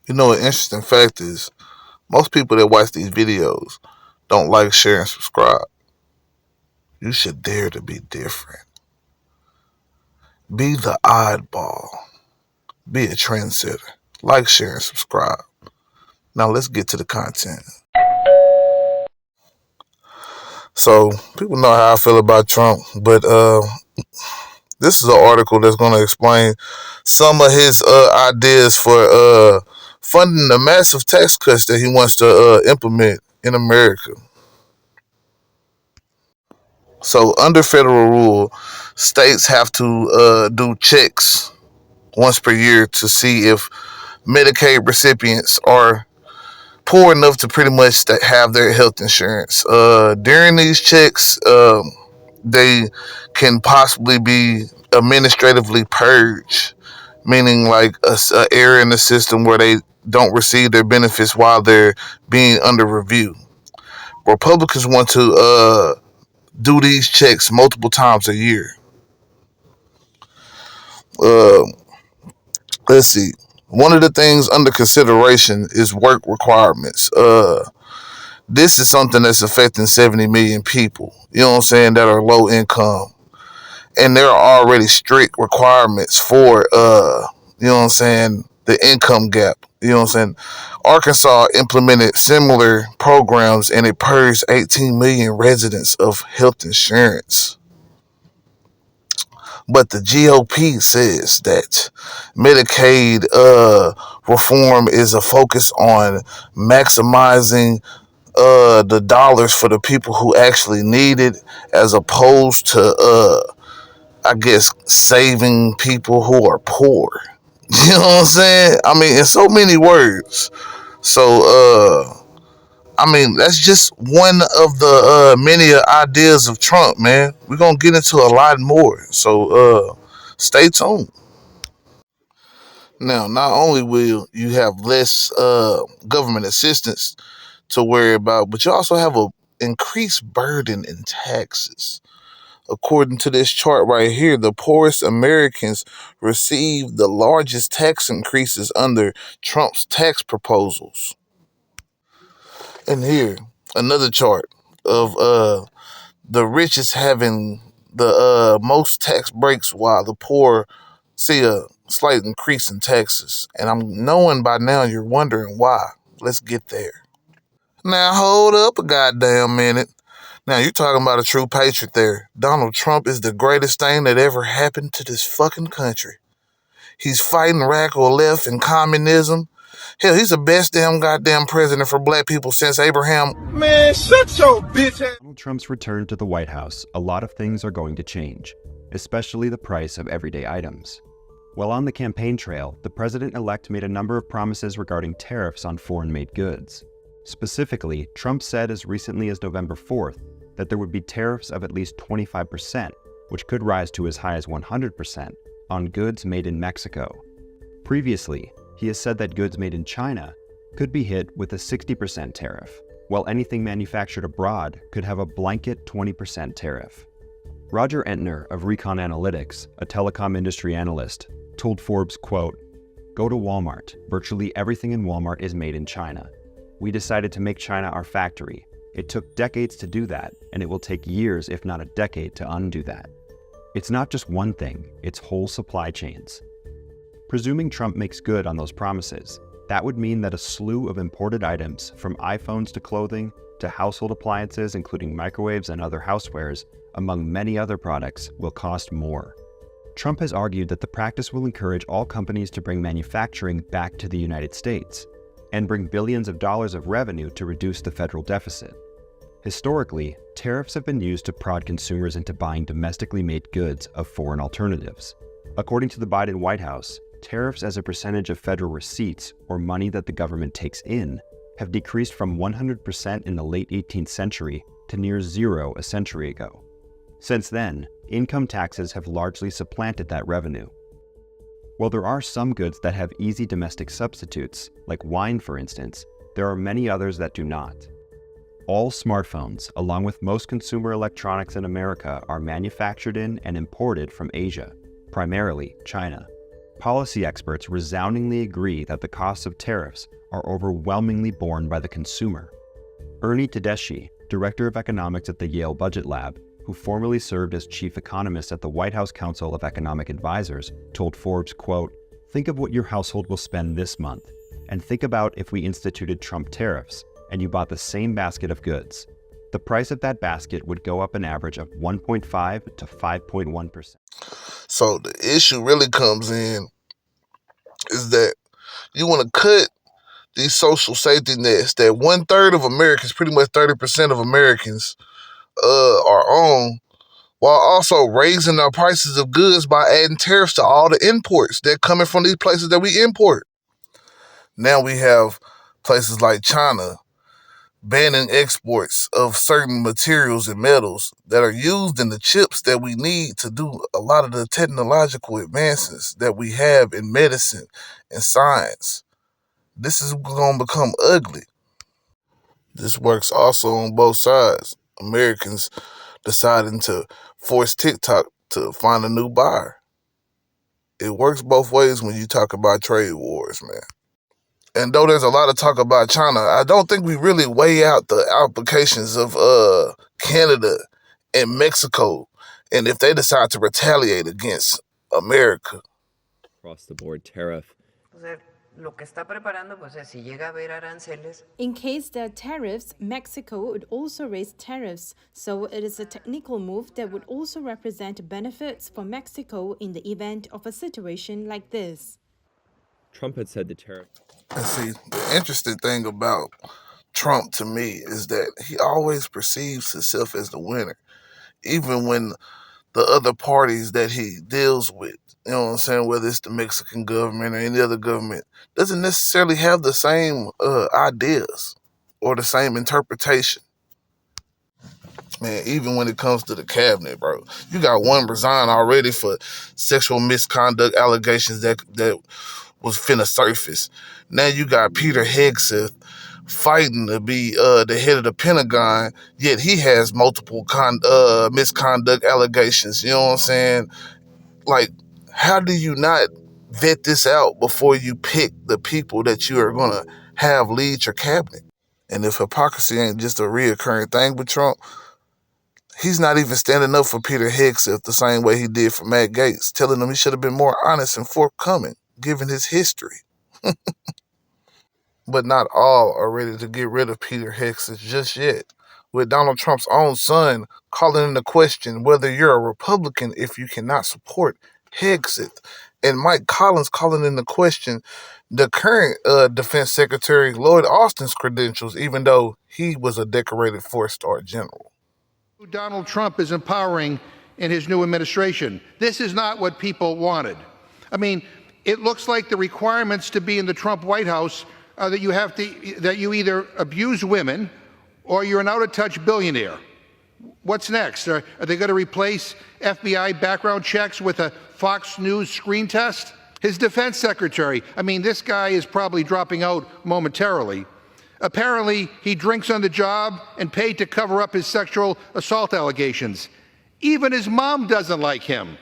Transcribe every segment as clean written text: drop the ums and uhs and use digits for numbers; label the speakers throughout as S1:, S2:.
S1: You know, an interesting fact is most people that watch these videos don't like, share, and subscribe. You should dare to be different. Be the oddball. Be a trendsetter. Like, share, and subscribe. Now let's get to the content. So people know how I feel about Trump, but this is an article that's going to explain some of his ideas for funding the massive tax cuts that he wants to implement in America. So under federal rule, states have to do checks once per year to see if Medicaid recipients are poor enough to pretty much have their health insurance. During these checks, they can possibly be administratively purged, meaning like a error in the system where they don't receive their benefits while they're being under review. Republicans want to do these checks multiple times a year. Uh, let's see. One of the things under consideration is work requirements. This is something that's affecting 70 million people, you know what I'm saying, that are low income. And there are already strict requirements for, you know what I'm saying, the income gap. You know what I'm saying? Arkansas implemented similar programs and it purged 18 million residents of health insurance. But the GOP says that Medicaid reform is a focus on maximizing the dollars for the people who actually need it, as opposed to I guess saving people who are poor. You know what I'm saying? I mean, in so many words. So I mean, that's just one of the many ideas of Trump, man. We're gonna get into a lot more. So stay tuned. Now, not only will you have less government assistance to worry about, but you also have a increased burden in taxes. According to this chart right here, the poorest Americans receive the largest tax increases under Trump's tax proposals. And here, another chart of the richest having the most tax breaks while the poor see a slight increase in taxes. And I'm knowing by now you're wondering why. Let's get there. Now hold up a goddamn minute. Now you're talking about a true patriot there. Donald Trump is the greatest thing that ever happened to this fucking country. He's fighting radical left and communism. Hell, he's the best damn goddamn president for black people since Abraham. Man, shut your bitch ass.
S2: Donald Trump's return to the White House, a lot of things are going to change, especially the price of everyday items. While on the campaign trail, the president-elect made a number of promises regarding tariffs on foreign-made goods. Specifically, Trump said as recently as November 4th that there would be tariffs of at least 25%, which could rise to as high as 100%, on goods made in Mexico. Previously, he has said that goods made in China could be hit with a 60% tariff, while anything manufactured abroad could have a blanket 20% tariff. Roger Entner of Recon Analytics, a telecom industry analyst, told Forbes, quote, "Go to Walmart. Virtually everything in Walmart is made in China. We decided to make China our factory. It took decades to do that, and it will take years, if not a decade, to undo that. It's not just one thing, it's whole supply chains." Presuming Trump makes good on those promises, that would mean that a slew of imported items, from iPhones to clothing to household appliances including microwaves and other housewares, among many other products, will cost more. Trump has argued that the practice will encourage all companies to bring manufacturing back to the United States and bring billions of dollars of revenue to reduce the federal deficit. Historically, tariffs have been used to prod consumers into buying domestically made goods of foreign alternatives. According to the Biden White House, tariffs as a percentage of federal receipts, or money that the government takes in, have decreased from 100% in the late 18th century to near zero a century ago. Since then, income taxes have largely supplanted that revenue. While there are some goods that have easy domestic substitutes, like wine for instance, there are many others that do not. All smartphones, along with most consumer electronics in America, are manufactured in and imported from Asia, primarily China. Policy experts resoundingly agree that the costs of tariffs are overwhelmingly borne by the consumer. Ernie Tedeschi, director of economics at the Yale Budget Lab, who formerly served as chief economist at the White House Council of Economic Advisors, told Forbes, quote, "Think of what your household will spend this month, and think about if we instituted Trump tariffs and you bought the same basket of goods. The price of that basket would go up an average of 1.5 to 5.1%.
S1: So the issue really comes in is that you want to cut these social safety nets that 1/3 of Americans, pretty much 30% of Americans, are on, while also raising our prices of goods by adding tariffs to all the imports that coming from these places that we import. Now we have places like China banning exports of certain materials and metals that are used in the chips that we need to do a lot of the technological advances that we have in medicine and science. This is going to become ugly. This works also on both sides. Americans deciding to force TikTok to find a new buyer. It works both ways when you talk about trade wars, man. And though there's a lot of talk about China, I don't think we really weigh out the applications of Canada and Mexico, and if they decide to retaliate against America.
S3: Across the board tariff.
S4: In case there are tariffs, Mexico would also raise tariffs, so it is a technical move that would also represent benefits for Mexico in the event of a situation like this.
S3: Trump had said the tariff.
S1: And see, the interesting thing about Trump to me is that he always perceives himself as the winner, even when the other parties that he deals with, you know what I'm saying, whether it's the Mexican government or any other government, doesn't necessarily have the same ideas or the same interpretation. Man, even when it comes to the cabinet, bro, you got one resign already for sexual misconduct allegations that was finna surface. Now you got Peter Hegseth fighting to be the head of the Pentagon, yet he has multiple misconduct allegations. You know what I'm saying? Like, how do you not vet this out before you pick the people that you are going to have lead your cabinet? And if hypocrisy ain't just a reoccurring thing with Trump, he's not even standing up for Peter Hegseth the same way he did for Matt Gaetz, telling him he should have been more honest and forthcoming, given his history. But not all are ready to get rid of Peter Hegseth just yet, with Donald Trump's own son calling into question whether you're a Republican if you cannot support Hegseth, and Mike Collins calling into question the current Defense Secretary Lloyd Austin's credentials, even though he was a decorated 4-star general.
S5: Donald Trump is empowering in his new administration. This is not what people wanted. I mean, it looks like the requirements to be in the Trump White House are that you either abuse women or you're an out-of-touch billionaire. What's next? Are they going to replace FBI background checks with a Fox News screen test? His defense secretary, I mean, this guy is probably dropping out momentarily. Apparently, he drinks on the job and paid to cover up his sexual assault allegations. Even his mom doesn't like him.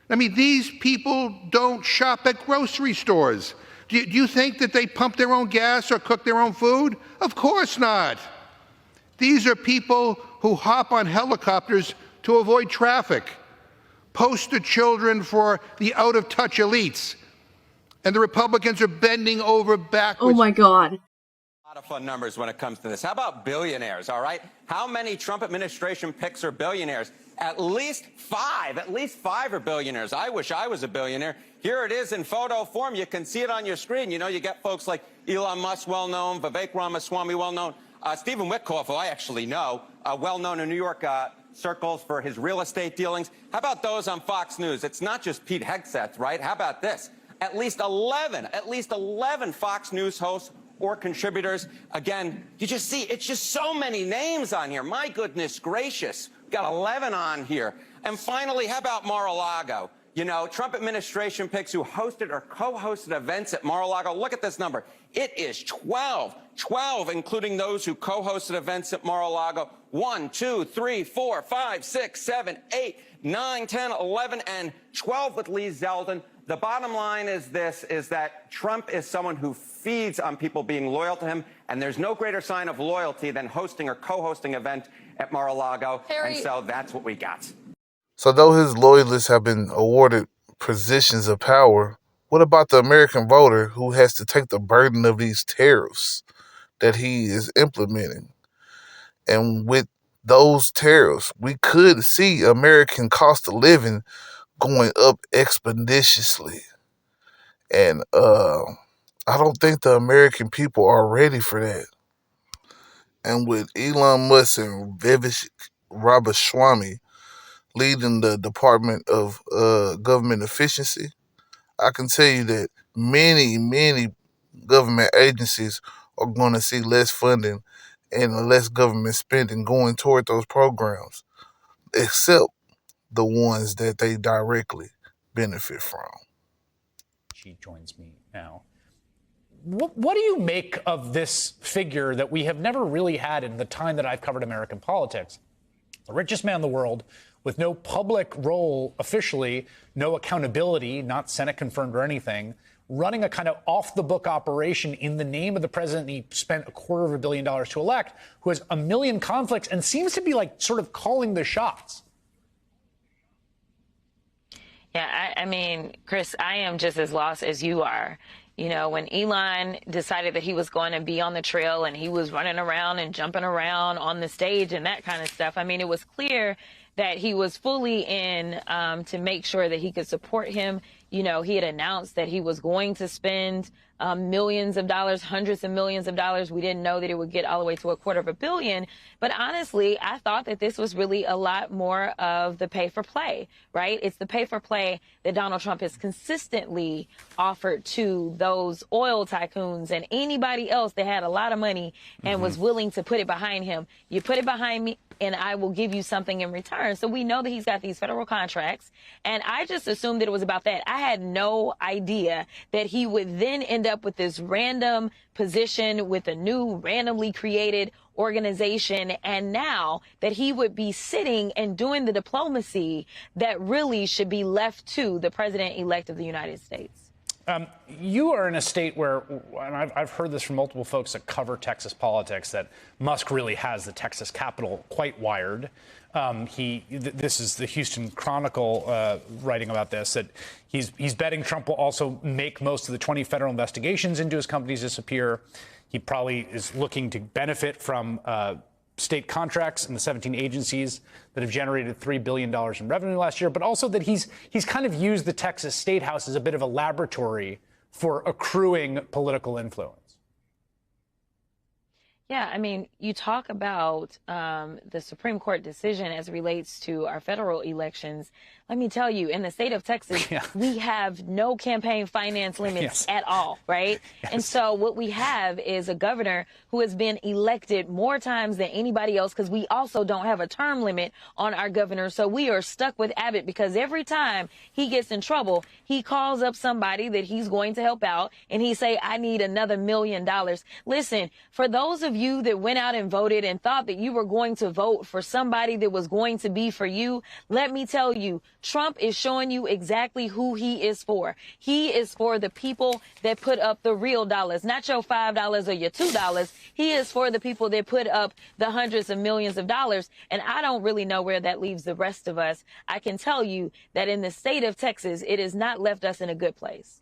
S5: I mean, these people don't shop at grocery stores. Do you think that they pump their own gas or cook their own food? Of course not. These are people who hop on helicopters to avoid traffic, poster children for the out-of-touch elites, and the Republicans are bending over backwards.
S6: Oh my God.
S7: A lot of fun numbers when it comes to this. How about billionaires, all right? How many Trump administration picks are billionaires? At least 5. At least 5 are billionaires. I wish I was a billionaire. Here it is in photo form. You can see it on your screen. You know, you get folks like Elon Musk, well-known, Vivek Ramaswamy, well-known, Stephen Witkoff, who I actually know, well-known in New York circles for his real estate dealings. How about those on Fox News? It's not just Pete Hegseth, right? How about this? At least 11 Fox News hosts or contributors. Again, you just see, it's just so many names on here. My goodness gracious. We've got 11 on here. And finally, how about Mar-a-Lago? You know, Trump administration picks who hosted or co-hosted events at Mar-a-Lago. Look at this number. It is 12. 12, including those who co-hosted events at Mar-a-Lago. 1, 2, 3, 4, 5, 6, 7, 8, 9, 10, 11, and 12 with Lee Zeldin. The bottom line is this, is that Trump is someone who feeds on people being loyal to him, and there's no greater sign of loyalty than hosting or co-hosting an event at Mar-a-Lago, and so that's what we got.
S1: So though his loyalists have been awarded positions of power, what about the American voter who has to take the burden of these tariffs that he is implementing? And with those tariffs, we could see American cost of living going up exponentially. And I don't think the American people are ready for that. And with Elon Musk and Vivek Ramaswamy leading the Department of Government Efficiency, I can tell you that many government agencies are going to see less funding and less government spending going toward those programs, except the ones that they directly benefit from.
S6: She joins me now. What do you make of this figure that we have never really had in the time that I've covered American politics? The richest man in the world with no public role officially, no accountability, not Senate confirmed or anything, running a kind of off-the-book operation in the name of the president he spent $250 million to elect, who has a million conflicts and seems to be like sort of calling the shots.
S8: Yeah, I mean, Chris, I am just as lost as you are. You know, when Elon decided that he was going to be on the trail and he was running around and jumping around on the stage and that kind of stuff, I mean, it was clear that he was fully in to make sure that he could support him. You know, he had announced that he was going to spend millions of dollars, hundreds of millions of dollars. We didn't know that it would get all the way to $250 million. But honestly, I thought that this was really a lot more of the pay for play, right? It's the pay for play that Donald Trump has consistently offered to those oil tycoons and anybody else that had a lot of money and was willing to put it behind him. You put it behind me and I will give you something in return. So we know that he's got these federal contracts. And I just assumed that it was about that. I had no idea that he would then end up with this random position with a new randomly created organization, and now that he would be sitting and doing the diplomacy that really should be left to the president-elect of the United States.
S6: You are in a state where, and I've heard this from multiple folks that cover Texas politics, that Musk really has the Texas Capitol quite wired. This is the Houston Chronicle writing about this, that he's betting Trump will also make most of the 20 federal investigations into his companies disappear. He probably is looking to benefit from state contracts and the 17 agencies that have generated $3 billion in revenue last year, but also that he's kind of used the Texas State House as a bit of a laboratory for accruing political influence.
S8: Yeah, I mean, you talk about the Supreme Court decision as it relates to our federal elections. Let me tell you, in the state of Texas, we have no campaign finance limits at all, right? And so what we have is a governor who has been elected more times than anybody else, because we also don't have a term limit on our governor. So we are stuck with Abbott, because every time he gets in trouble, he calls up somebody that he's going to help out and he say, I need another $1 million. Listen, for those of you that went out and voted and thought that you were going to vote for somebody that was going to be for you, let me tell you, Trump is showing you exactly who he is for. He is for the people that put up the real dollars, not your $5 or your $2. He is for the people that put up the hundreds of millions of dollars. And I don't really know where that leaves the rest of us. I can tell you that in the state of Texas, it has not left us in a good place.